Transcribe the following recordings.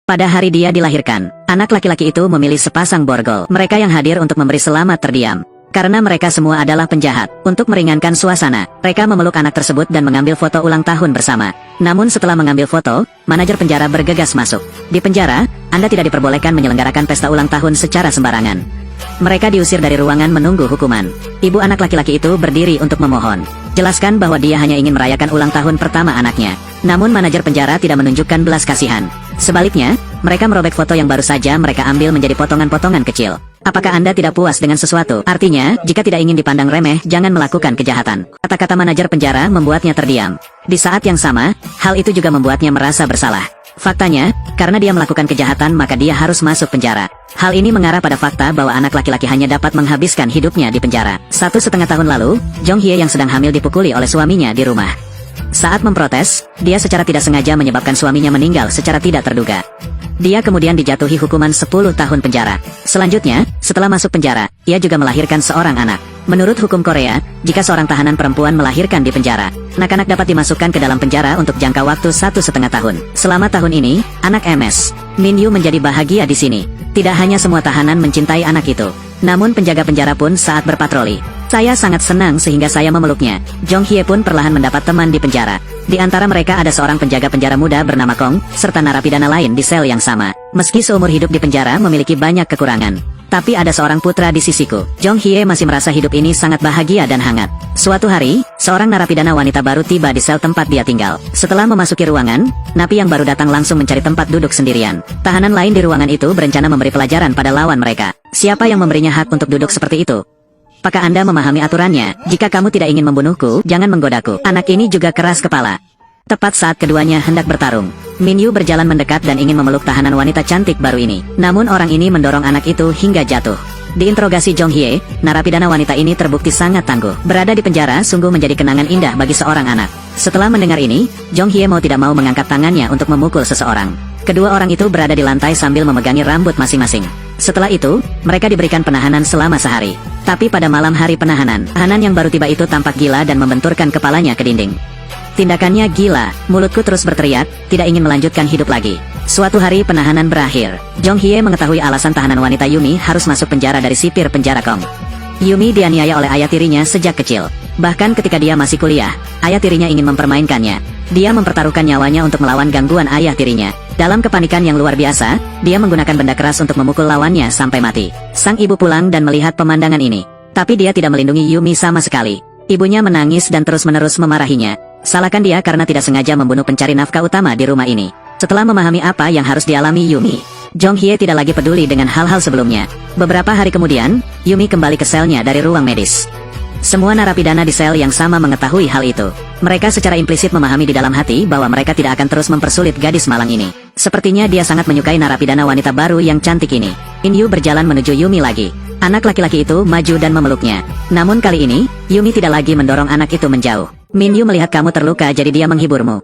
Pada hari dia dilahirkan, anak laki-laki itu memilih sepasang borgol. Mereka yang hadir untuk memberi selamat terdiam. Karena mereka semua adalah penjahat. Untuk meringankan suasana, mereka memeluk anak tersebut dan mengambil foto ulang tahun bersama. Namun setelah mengambil foto, manajer penjara bergegas masuk. Di penjara, Anda tidak diperbolehkan menyelenggarakan pesta ulang tahun secara sembarangan. Mereka diusir dari ruangan menunggu hukuman. Ibu anak laki-laki itu berdiri untuk memohon. Jelaskan bahwa dia hanya ingin merayakan ulang tahun pertama anaknya. Namun manajer penjara tidak menunjukkan belas kasihan. Sebaliknya, mereka merobek foto yang baru saja mereka ambil menjadi potongan-potongan kecil. Apakah Anda tidak puas dengan sesuatu? Artinya, jika tidak ingin dipandang remeh, jangan melakukan kejahatan. Kata-kata manajer penjara membuatnya terdiam. Di saat yang sama, hal itu juga membuatnya merasa bersalah. Faktanya, karena dia melakukan kejahatan maka dia harus masuk penjara. Hal ini mengarah pada fakta bahwa anak laki-laki hanya dapat menghabiskan hidupnya di penjara. 1,5 tahun lalu, Jong Hye yang sedang hamil dipukuli oleh suaminya di rumah. Saat memprotes, dia secara tidak sengaja menyebabkan suaminya meninggal secara tidak terduga. Dia kemudian dijatuhi hukuman 10 tahun penjara. Selanjutnya, setelah masuk penjara, ia juga melahirkan seorang anak. Menurut hukum Korea, jika seorang tahanan perempuan melahirkan di penjara, anak-anak dapat dimasukkan ke dalam penjara untuk jangka waktu 1,5 tahun. Selama tahun ini, anak MS, Min Yu menjadi bahagia di sini. Tidak hanya semua tahanan mencintai anak itu, namun penjaga penjara pun saat berpatroli. Saya sangat senang sehingga saya memeluknya. Jong Hye pun perlahan mendapat teman di penjara. Di antara mereka ada seorang penjaga penjara muda bernama Kong, serta narapidana lain di sel yang sama. Meski seumur hidup di penjara memiliki banyak kekurangan, tapi ada seorang putra di sisiku. Jong Hye masih merasa hidup ini sangat bahagia dan hangat. Suatu hari, seorang narapidana wanita baru tiba di sel tempat dia tinggal. Setelah memasuki ruangan, napi yang baru datang langsung mencari tempat duduk sendirian. Tahanan lain di ruangan itu berencana memberi pelajaran pada lawan mereka. Siapa yang memberinya hak untuk duduk seperti itu? Apakah Anda memahami aturannya? Jika kamu tidak ingin membunuhku, jangan menggodaku. Anak ini juga keras kepala. Tepat saat keduanya hendak bertarung, Min Yu berjalan mendekat dan ingin memeluk tahanan wanita cantik baru ini. Namun orang ini mendorong anak itu hingga jatuh. Diinterogasi Jong Hye, narapidana wanita ini terbukti sangat tangguh. Berada di penjara sungguh menjadi kenangan indah bagi seorang anak. Setelah mendengar ini, Jong Hye mau tidak mau mengangkat tangannya untuk memukul seseorang. Kedua orang itu berada di lantai sambil memegangi rambut masing-masing. Setelah itu, mereka diberikan penahanan selama sehari. Tapi pada malam hari penahanan, tahanan yang baru tiba itu tampak gila dan membenturkan kepalanya ke dinding. Tindakannya gila, mulutku terus berteriak, tidak ingin melanjutkan hidup lagi. Suatu hari penahanan berakhir. Jong Hye mengetahui alasan tahanan wanita Yumi harus masuk penjara dari sipir penjara Kong. Yumi dianiaya oleh ayah tirinya sejak kecil. Bahkan ketika dia masih kuliah, ayah tirinya ingin mempermainkannya. Dia mempertaruhkan nyawanya untuk melawan gangguan ayah tirinya. Dalam kepanikan yang luar biasa, dia menggunakan benda keras untuk memukul lawannya sampai mati. Sang ibu pulang dan melihat pemandangan ini. Tapi dia tidak melindungi Yumi sama sekali. Ibunya menangis dan terus-menerus memarahinya. Salahkan dia karena tidak sengaja membunuh pencari nafkah utama di rumah ini. Setelah memahami apa yang harus dialami Yumi, Jong Hye tidak lagi peduli dengan hal-hal sebelumnya. Beberapa hari kemudian, Yumi kembali ke selnya dari ruang medis. Semua narapidana di sel yang sama mengetahui hal itu. Mereka secara implisit memahami di dalam hati bahwa mereka tidak akan terus mempersulit gadis malang ini. Sepertinya dia sangat menyukai narapidana wanita baru yang cantik ini. Min Yu berjalan menuju Yumi lagi. Anak laki-laki itu maju dan memeluknya. Namun kali ini, Yumi tidak lagi mendorong anak itu menjauh. Min Yu melihat kamu terluka jadi dia menghiburmu.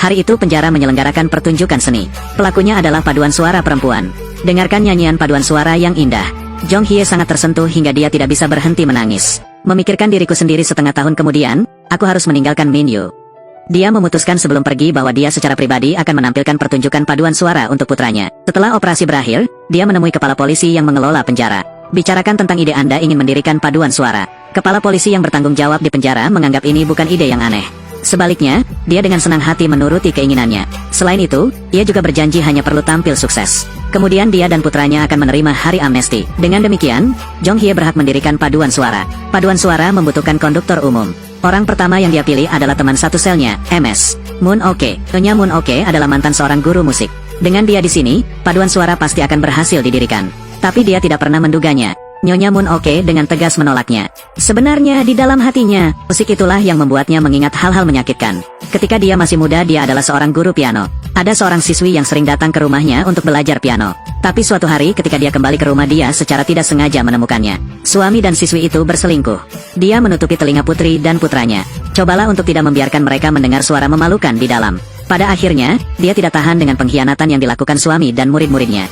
Hari itu penjara menyelenggarakan pertunjukan seni. Pelakunya adalah paduan suara perempuan. Dengarkan nyanyian paduan suara yang indah. Jong Hye sangat tersentuh hingga dia tidak bisa berhenti menangis. Memikirkan diriku sendiri setengah tahun kemudian, aku harus meninggalkan Min Yu. Dia memutuskan sebelum pergi bahwa dia secara pribadi akan menampilkan pertunjukan paduan suara untuk putranya. Setelah operasi berakhir, dia menemui kepala polisi yang mengelola penjara. Bicarakan tentang ide Anda ingin mendirikan paduan suara. Kepala polisi yang bertanggung jawab di penjara menganggap ini bukan ide yang aneh. Sebaliknya, dia dengan senang hati menuruti keinginannya. Selain itu, ia juga berjanji hanya perlu tampil sukses. Kemudian dia dan putranya akan menerima hari amnesti. Dengan demikian, Jong Hye berhak mendirikan paduan suara. Paduan suara membutuhkan konduktor umum. Orang pertama yang dia pilih adalah teman satu selnya, MS, Moon Oke. Nyonya Moon Oke adalah mantan seorang guru musik. Dengan dia di sini, paduan suara pasti akan berhasil didirikan. Tapi dia tidak pernah menduganya. Nyonya Moon Oke dengan tegas menolaknya. Sebenarnya di dalam hatinya, musik itulah yang membuatnya mengingat hal-hal menyakitkan. Ketika dia masih muda dia adalah seorang guru piano. Ada seorang siswi yang sering datang ke rumahnya untuk belajar piano. Tapi suatu hari ketika dia kembali ke rumah dia secara tidak sengaja menemukannya. Suami dan siswi itu berselingkuh. Dia menutupi telinga putri dan putranya. Cobalah untuk tidak membiarkan mereka mendengar suara memalukan di dalam. Pada akhirnya, dia tidak tahan dengan pengkhianatan yang dilakukan suami dan murid-muridnya.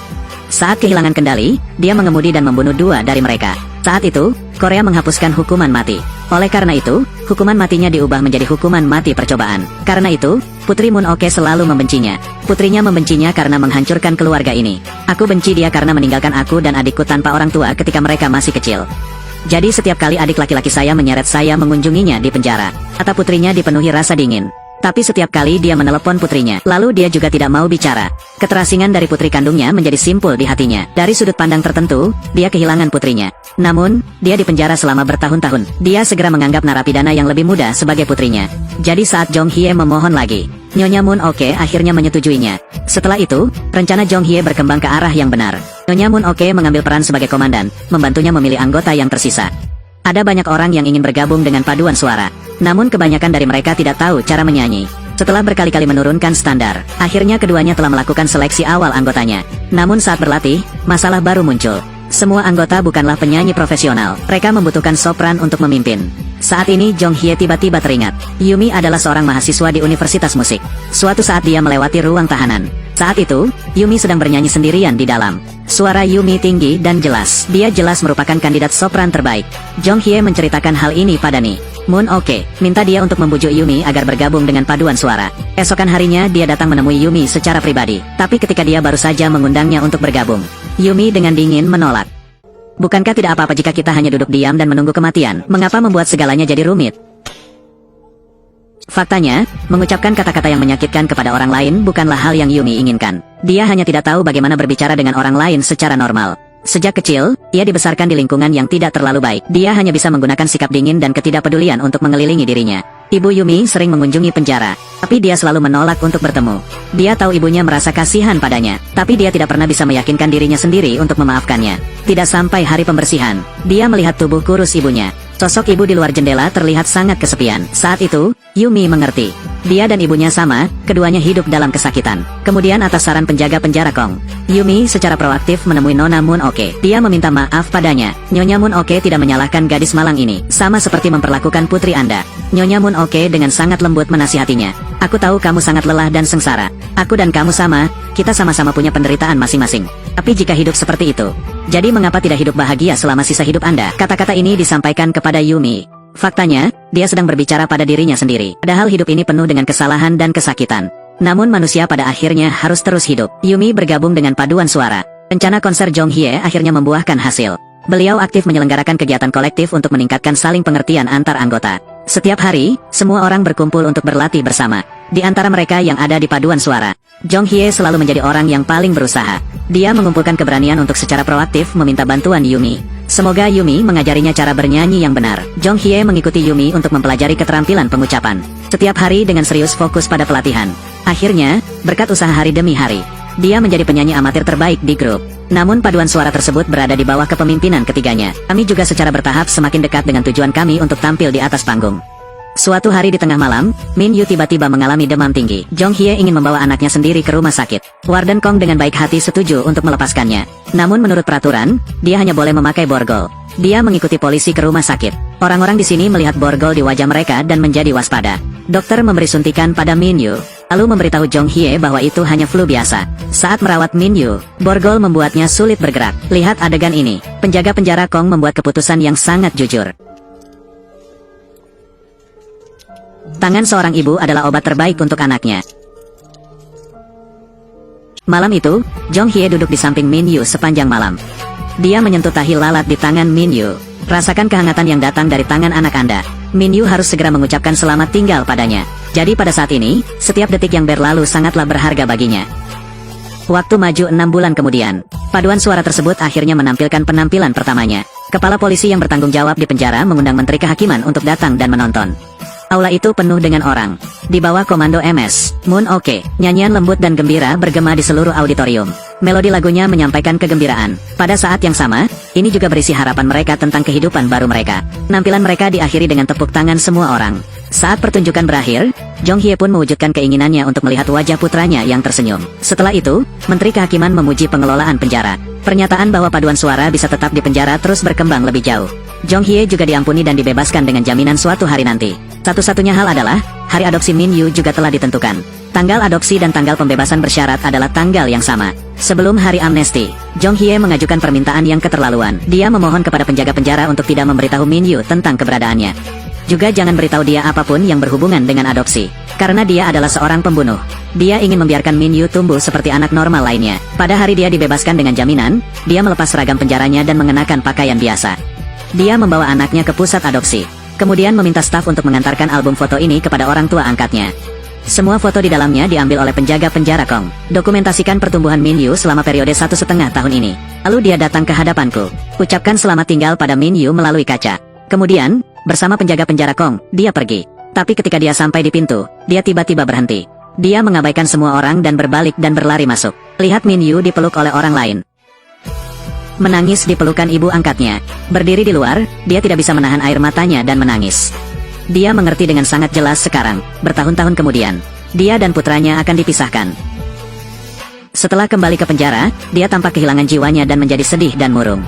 Saat kehilangan kendali, dia mengemudi dan membunuh dua dari mereka. Saat itu, Korea menghapuskan hukuman mati. Oleh karena itu, hukuman matinya diubah menjadi hukuman mati percobaan. Karena itu, Putri Moon Oke selalu membencinya. Putrinya membencinya karena menghancurkan keluarga ini. Aku benci dia karena meninggalkan aku dan adikku tanpa orang tua ketika mereka masih kecil. Jadi setiap kali adik laki-laki saya menyeret saya mengunjunginya di penjara. Kata putrinya dipenuhi rasa dingin. Tapi setiap kali dia menelepon putrinya, lalu dia juga tidak mau bicara. Keterasingan dari putri kandungnya menjadi simpul di hatinya. Dari sudut pandang tertentu, dia kehilangan putrinya. Namun, dia dipenjara selama bertahun-tahun. Dia segera menganggap narapidana yang lebih muda sebagai putrinya. Jadi saat Jong Hye memohon lagi, Nyonya Moon Oke akhirnya menyetujuinya. Setelah itu, rencana Jong Hye berkembang ke arah yang benar. Nyonya Moon Oke mengambil peran sebagai komandan, membantunya memilih anggota yang tersisa. Ada banyak orang yang ingin bergabung dengan paduan suara. Namun kebanyakan dari mereka tidak tahu cara menyanyi. Setelah berkali-kali menurunkan standar, akhirnya keduanya telah melakukan seleksi awal anggotanya. Namun saat berlatih, masalah baru muncul. Semua anggota bukanlah penyanyi profesional. Mereka membutuhkan sopran untuk memimpin. Saat ini Jong Hye tiba-tiba teringat. Yumi adalah seorang mahasiswa di Universitas Musik. Suatu saat dia melewati ruang tahanan. Saat itu, Yumi sedang bernyanyi sendirian di dalam. Suara Yumi tinggi dan jelas. Dia jelas merupakan kandidat sopran terbaik. Jong Hye menceritakan hal ini pada Ni Moon Oke, minta dia untuk membujuk Yumi agar bergabung dengan paduan suara. Esokan harinya dia datang menemui Yumi secara pribadi. Tapi ketika dia baru saja mengundangnya untuk bergabung, Yumi dengan dingin menolak. Bukankah tidak apa-apa jika kita hanya duduk diam dan menunggu kematian? Mengapa membuat segalanya jadi rumit? Faktanya, mengucapkan kata-kata yang menyakitkan kepada orang lain bukanlah hal yang Yumi inginkan. Dia hanya tidak tahu bagaimana berbicara dengan orang lain secara normal. Sejak kecil, ia dibesarkan di lingkungan yang tidak terlalu baik. Dia hanya bisa menggunakan sikap dingin dan ketidakpedulian untuk mengelilingi dirinya. Ibu Yumi sering mengunjungi penjara, tapi dia selalu menolak untuk bertemu. Dia tahu ibunya merasa kasihan padanya, tapi dia tidak pernah bisa meyakinkan dirinya sendiri untuk memaafkannya. Tidak sampai hari pembersihan, dia melihat tubuh kurus ibunya. Sosok ibu di luar jendela terlihat sangat kesepian. Saat itu, Yumi mengerti. Dia dan ibunya sama, keduanya hidup dalam kesakitan. Kemudian atas saran penjaga penjara Kong, Yumi secara proaktif menemui Nona Moon Oke. Dia meminta maaf padanya. Nyonya Moon Oke tidak menyalahkan gadis malang ini, sama seperti memperlakukan putri Anda. Nyonya Moon Oke dengan sangat lembut menasihatinya. Aku tahu kamu sangat lelah dan sengsara. Aku dan kamu sama, kita sama-sama punya penderitaan masing-masing. Tapi jika hidup seperti itu, jadi mengapa tidak hidup bahagia selama sisa hidup Anda? Kata-kata ini disampaikan kepada Yumi. Faktanya, dia sedang berbicara pada dirinya sendiri. Padahal hidup ini penuh dengan kesalahan dan kesakitan. Namun manusia pada akhirnya harus terus hidup. Yumi bergabung dengan paduan suara. Rencana konser Jong Hye akhirnya membuahkan hasil. Beliau aktif menyelenggarakan kegiatan kolektif untuk meningkatkan saling pengertian antar anggota. Setiap hari, semua orang berkumpul untuk berlatih bersama. Di antara mereka yang ada di paduan suara, Jong Hye selalu menjadi orang yang paling berusaha. Dia mengumpulkan keberanian untuk secara proaktif meminta bantuan Yumi. Semoga Yumi mengajarinya cara bernyanyi yang benar. Jong Hye mengikuti Yumi untuk mempelajari keterampilan pengucapan. Setiap hari dengan serius fokus pada pelatihan. Akhirnya, berkat usaha hari demi hari, dia menjadi penyanyi amatir terbaik di grup. Namun paduan suara tersebut berada di bawah kepemimpinan ketiganya. Kami juga secara bertahap semakin dekat dengan tujuan kami untuk tampil di atas panggung. Suatu hari di tengah malam, Min Yu tiba-tiba mengalami demam tinggi. Jong Hye ingin membawa anaknya sendiri ke rumah sakit. Warden Kong dengan baik hati setuju untuk melepaskannya. Namun menurut peraturan, dia hanya boleh memakai borgol. Dia mengikuti polisi ke rumah sakit. Orang-orang di sini melihat borgol di wajah mereka dan menjadi waspada. Dokter memberi suntikan pada Min Yu, lalu memberitahu Jong Hye bahwa itu hanya flu biasa. Saat merawat Min Yu, borgol membuatnya sulit bergerak. Lihat adegan ini. Penjaga penjara Kong membuat keputusan yang sangat jujur. Tangan seorang ibu adalah obat terbaik untuk anaknya. Malam itu, Jong Hye duduk di samping Min Yu sepanjang malam. Dia menyentuh tahi lalat di tangan Min Yu. Rasakan kehangatan yang datang dari tangan anak Anda. Min Yu harus segera mengucapkan selamat tinggal padanya. Jadi pada saat ini, setiap detik yang berlalu sangatlah berharga baginya. Waktu maju 6 bulan kemudian, paduan suara tersebut akhirnya menampilkan penampilan pertamanya. Kepala polisi yang bertanggung jawab di penjara mengundang Menteri Kehakiman untuk datang dan menonton. Aula itu penuh dengan orang. Di bawah komando MS Moon Oke, nyanyian lembut dan gembira bergema di seluruh auditorium. Melodi lagunya menyampaikan kegembiraan. Pada saat yang sama, ini juga berisi harapan mereka tentang kehidupan baru mereka. Penampilan mereka diakhiri dengan tepuk tangan semua orang. Saat pertunjukan berakhir, Jong Hye pun mewujudkan keinginannya untuk melihat wajah putranya yang tersenyum. Setelah itu, Menteri Kehakiman memuji pengelolaan penjara. Pernyataan bahwa paduan suara bisa tetap di penjara terus berkembang lebih jauh. Jong Hye juga diampuni dan dibebaskan dengan jaminan suatu hari nanti. Satu-satunya hal adalah, hari adopsi Min Yu juga telah ditentukan. Tanggal adopsi dan tanggal pembebasan bersyarat adalah tanggal yang sama. Sebelum hari amnesti, Jong Hye mengajukan permintaan yang keterlaluan. Dia memohon kepada penjaga penjara untuk tidak memberitahu Min Yu tentang keberadaannya. Juga jangan beritahu dia apapun yang berhubungan dengan adopsi. Karena dia adalah seorang pembunuh. Dia ingin membiarkan Min Yu tumbuh seperti anak normal lainnya. Pada hari dia dibebaskan dengan jaminan, dia melepas seragam penjaranya dan mengenakan pakaian biasa. Dia membawa anaknya ke pusat adopsi. Kemudian meminta staf untuk mengantarkan album foto ini kepada orang tua angkatnya. Semua foto di dalamnya diambil oleh penjaga penjara Kong. Dokumentasikan pertumbuhan Min Yu selama periode 1,5 tahun ini. Lalu dia datang ke hadapanku. Ucapkan selamat tinggal pada Min Yu melalui kaca. Kemudian, bersama penjaga penjara Kong, dia pergi. Tapi ketika dia sampai di pintu, dia tiba-tiba berhenti. Dia mengabaikan semua orang dan berbalik dan berlari masuk. Lihat Min Yu dipeluk oleh orang lain. Menangis di pelukan ibu angkatnya. Berdiri di luar, dia tidak bisa menahan air matanya dan menangis. Dia mengerti dengan sangat jelas sekarang, bertahun-tahun kemudian. Dia dan putranya akan dipisahkan. Setelah kembali ke penjara, dia tampak kehilangan jiwanya dan menjadi sedih dan murung.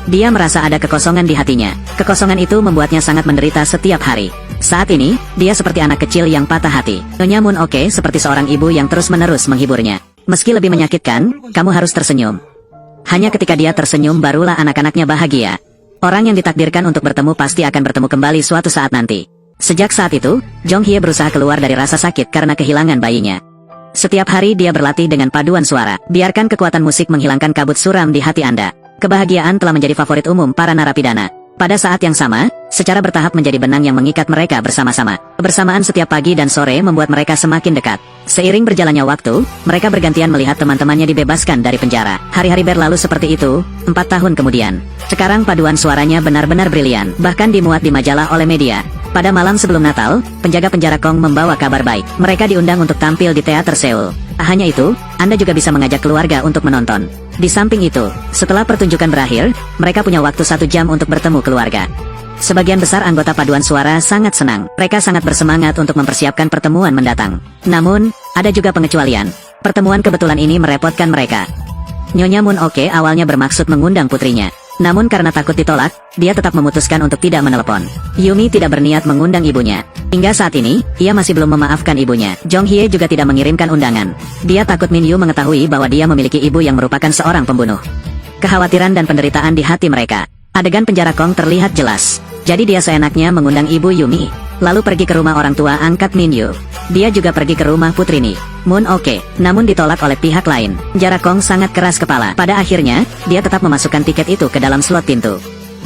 Dia merasa ada kekosongan di hatinya. Kekosongan itu membuatnya sangat menderita setiap hari. Saat ini, dia seperti anak kecil yang patah hati. Nyonya Moon Oke seperti seorang ibu yang terus-menerus menghiburnya. Meski lebih menyakitkan, kamu harus tersenyum. Hanya ketika dia tersenyum barulah anak-anaknya bahagia. Orang yang ditakdirkan untuk bertemu pasti akan bertemu kembali suatu saat nanti. Sejak saat itu, Jong Hye berusaha keluar dari rasa sakit karena kehilangan bayinya. Setiap hari dia berlatih dengan paduan suara. Biarkan kekuatan musik menghilangkan kabut suram di hati Anda. Kebahagiaan telah menjadi favorit umum para narapidana. Pada saat yang sama, secara bertahap menjadi benang yang mengikat mereka bersama-sama. Kebersamaan setiap pagi dan sore membuat mereka semakin dekat. Seiring berjalannya waktu, mereka bergantian melihat teman-temannya dibebaskan dari penjara. Hari-hari berlalu seperti itu, 4 tahun kemudian. Sekarang paduan suaranya benar-benar brilian, bahkan dimuat di majalah oleh media. Pada malam sebelum Natal, penjaga penjara Kong membawa kabar baik. Mereka diundang untuk tampil di teater Seoul. Hanya itu, Anda juga bisa mengajak keluarga untuk menonton. Di samping itu, setelah pertunjukan berakhir, mereka punya waktu 1 jam untuk bertemu keluarga. Sebagian besar anggota paduan suara sangat senang. Mereka sangat bersemangat untuk mempersiapkan pertemuan mendatang. Namun, ada juga pengecualian. Pertemuan kebetulan ini merepotkan mereka. Nyonya Moon Oke awalnya bermaksud mengundang putrinya. Namun karena takut ditolak, dia tetap memutuskan untuk tidak menelepon. Yumi tidak berniat mengundang ibunya. Hingga saat ini, ia masih belum memaafkan ibunya. Jong Hye juga tidak mengirimkan undangan. Dia takut Min Yu mengetahui bahwa dia memiliki ibu yang merupakan seorang pembunuh. Kekhawatiran dan penderitaan di hati mereka. Adegan penjara Kong terlihat jelas. Jadi dia seenaknya mengundang ibu Yumi, lalu pergi ke rumah orang tua angkat Min Yu. Dia juga pergi ke rumah putrini, Moon Oke, namun ditolak oleh pihak lain. Penjara Kong sangat keras kepala. Pada akhirnya, dia tetap memasukkan tiket itu ke dalam slot pintu.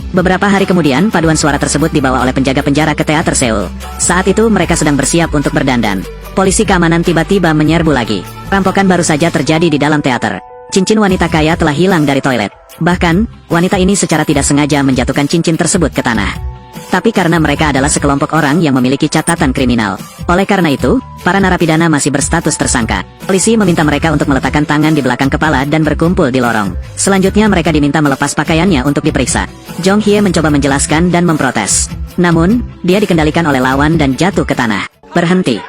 Beberapa hari kemudian, paduan suara tersebut dibawa oleh penjaga penjara ke teater Seoul. Saat itu mereka sedang bersiap untuk berdandan. Polisi keamanan tiba-tiba menyerbu lagi. Rampokan baru saja terjadi di dalam teater. Cincin wanita kaya telah hilang dari toilet. Bahkan, wanita ini secara tidak sengaja menjatuhkan cincin tersebut ke tanah. Tapi karena mereka adalah sekelompok orang yang memiliki catatan kriminal. Oleh karena itu, para narapidana masih berstatus tersangka. Polisi meminta mereka untuk meletakkan tangan di belakang kepala dan berkumpul di lorong. Selanjutnya mereka diminta melepas pakaiannya untuk diperiksa. Jong Hye mencoba menjelaskan dan memprotes. Namun, dia dikendalikan oleh lawan dan jatuh ke tanah. Berhenti.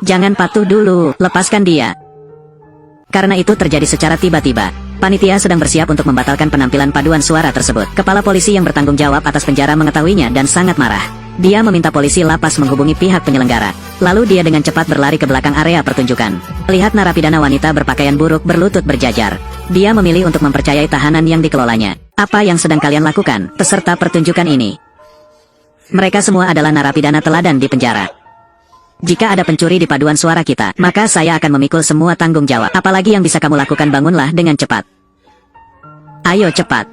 Jangan patuh dulu, lepaskan dia. Karena itu terjadi secara tiba-tiba. Panitia sedang bersiap untuk membatalkan penampilan paduan suara tersebut. Kepala polisi yang bertanggung jawab atas penjara mengetahuinya dan sangat marah. Dia meminta polisi lapas menghubungi pihak penyelenggara. Lalu dia dengan cepat berlari ke belakang area pertunjukan. Lihat narapidana wanita berpakaian buruk berlutut berjajar. Dia memilih untuk mempercayai tahanan yang dikelolanya. Apa yang sedang kalian lakukan, peserta pertunjukan ini? Mereka semua adalah narapidana teladan di penjara. Jika ada pencuri di paduan suara kita, maka saya akan memikul semua tanggung jawab. Apalagi yang bisa kamu lakukan, bangunlah dengan cepat. Ayo cepat.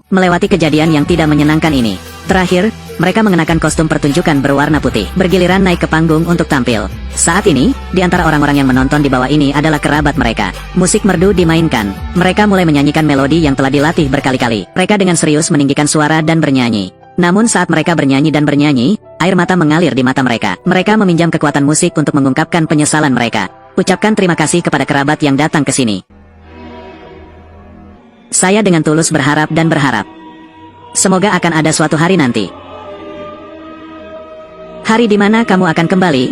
Melewati kejadian yang tidak menyenangkan ini. Terakhir, mereka mengenakan kostum pertunjukan berwarna putih. Bergiliran naik ke panggung untuk tampil. Saat ini, di antara orang-orang yang menonton di bawah ini adalah kerabat mereka. Musik merdu dimainkan. Mereka mulai menyanyikan melodi yang telah dilatih berkali-kali. Mereka dengan serius meninggikan suara dan bernyanyi. Namun saat mereka bernyanyi dan bernyanyi, air mata mengalir di mata mereka. Mereka meminjam kekuatan musik untuk mengungkapkan penyesalan mereka. Ucapkan terima kasih kepada kerabat yang datang ke sini. Saya dengan tulus berharap dan berharap. Semoga akan ada suatu hari nanti. Hari di mana kamu akan kembali?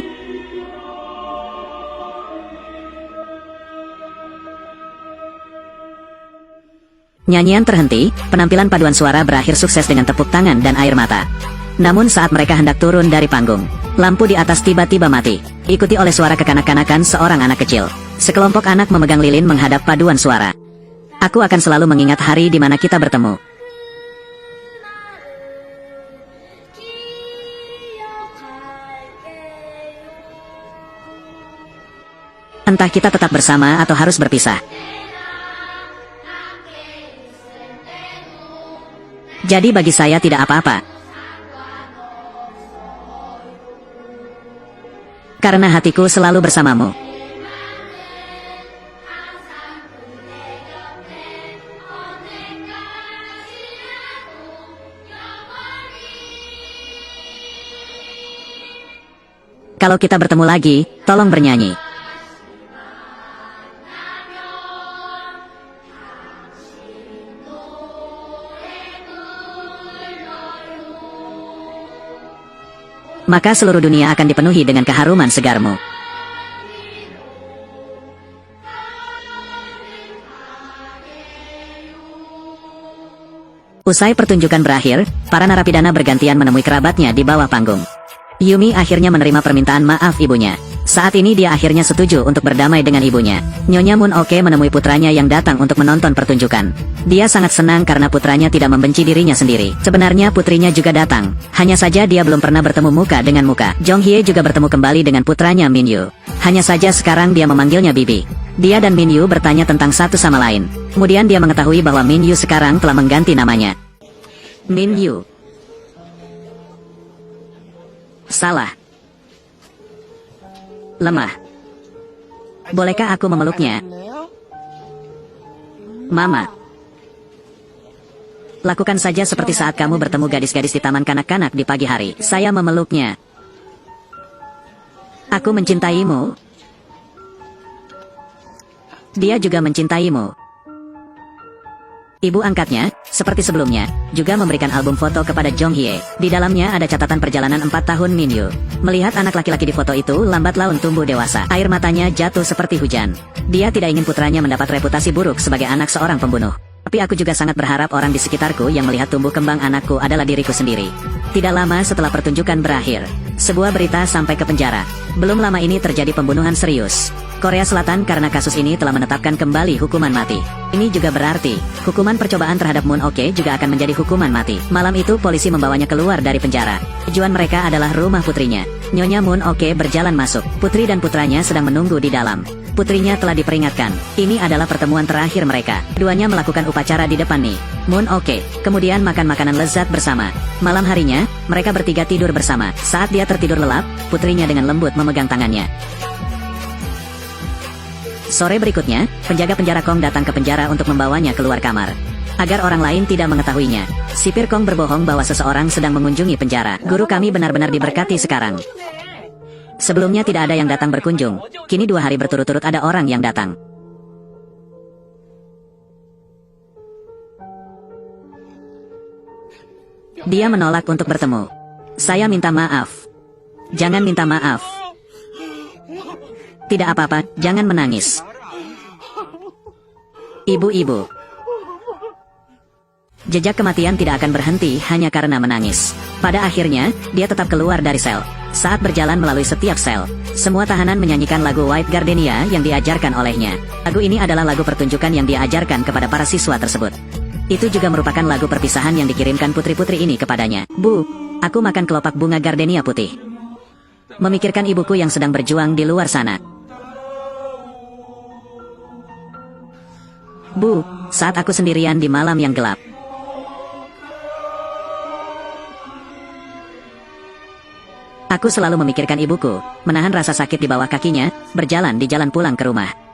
Nyanyian terhenti, penampilan paduan suara berakhir sukses dengan tepuk tangan dan air mata. Namun saat mereka hendak turun dari panggung, lampu di atas tiba-tiba mati, ikuti oleh suara kekanak-kanakan seorang anak kecil. Sekelompok anak memegang lilin menghadap paduan suara. Aku akan selalu mengingat hari di mana kita bertemu. Entah kita tetap bersama atau harus berpisah. Jadi bagi saya tidak apa-apa. Karena hatiku selalu bersamamu. Kalau kita bertemu lagi, tolong bernyanyi. Maka seluruh dunia akan dipenuhi dengan keharuman segarmu. Usai pertunjukan berakhir, para narapidana bergantian menemui kerabatnya di bawah panggung. Yumi akhirnya menerima permintaan maaf ibunya. Saat ini dia akhirnya setuju untuk berdamai dengan ibunya. Nyonya Moon Oke menemui putranya yang datang untuk menonton pertunjukan. Dia sangat senang karena putranya tidak membenci dirinya sendiri. Sebenarnya putrinya juga datang. Hanya saja dia belum pernah bertemu muka dengan muka. Jong Hye juga bertemu kembali dengan putranya Min Yu. Hanya saja sekarang dia memanggilnya Bibi. Dia dan Min Yu bertanya tentang satu sama lain. Kemudian dia mengetahui bahwa Min Yu sekarang telah mengganti namanya. Min Yu. Salah. Lemah. Bolehkah aku memeluknya? Mama. Lakukan saja seperti saat kamu bertemu gadis-gadis di taman kanak-kanak di pagi hari. Saya memeluknya. Aku mencintaimu. Dia juga mencintaimu. Ibu angkatnya, seperti sebelumnya, juga memberikan album foto kepada Jong Hye. Di dalamnya ada catatan perjalanan 4 tahun Min Yu. Melihat anak laki-laki di foto itu, lambat laun tumbuh dewasa. Air matanya jatuh seperti hujan. Dia tidak ingin putranya mendapat reputasi buruk sebagai anak seorang pembunuh. Tapi aku juga sangat berharap orang di sekitarku yang melihat tumbuh kembang anakku adalah diriku sendiri. Tidak lama setelah pertunjukan berakhir, sebuah berita sampai ke penjara. Belum lama ini terjadi pembunuhan serius. Korea Selatan karena kasus ini telah menetapkan kembali hukuman mati. Ini juga berarti, hukuman percobaan terhadap Moon Oke juga akan menjadi hukuman mati. Malam itu polisi membawanya keluar dari penjara. Tujuan mereka adalah rumah putrinya. Nyonya Moon Oke berjalan masuk. Putri dan putranya sedang menunggu di dalam. Putrinya telah diperingatkan. Ini adalah pertemuan terakhir mereka. Keduanya melakukan upacara di depan nih. Moon Oke, kemudian makan makanan lezat bersama. Malam harinya, mereka bertiga tidur bersama. Saat dia tertidur lelap, putrinya dengan lembut memegang tangannya. Sore berikutnya, penjaga penjara Kong datang ke penjara untuk membawanya keluar kamar. Agar orang lain tidak mengetahuinya, sipir Kong berbohong bahwa seseorang sedang mengunjungi penjara. Guru kami benar-benar diberkati sekarang. Sebelumnya tidak ada yang datang berkunjung, kini 2 hari berturut-turut ada orang yang datang. Dia menolak untuk bertemu. Saya minta maaf. Jangan minta maaf. Tidak apa-apa, jangan menangis. Ibu-ibu. Jejak kematian tidak akan berhenti hanya karena menangis. Pada akhirnya, dia tetap keluar dari sel. Saat berjalan melalui setiap sel, semua tahanan menyanyikan lagu White Gardenia yang diajarkan olehnya. Lagu ini adalah lagu pertunjukan yang diajarkan kepada para siswa tersebut. Itu juga merupakan lagu perpisahan yang dikirimkan putri-putri ini kepadanya. Bu, aku makan kelopak bunga gardenia putih. Memikirkan ibuku yang sedang berjuang di luar sana. Bu, saat aku sendirian di malam yang gelap. Aku selalu memikirkan ibuku, menahan rasa sakit di bawah kakinya, berjalan di jalan pulang ke rumah.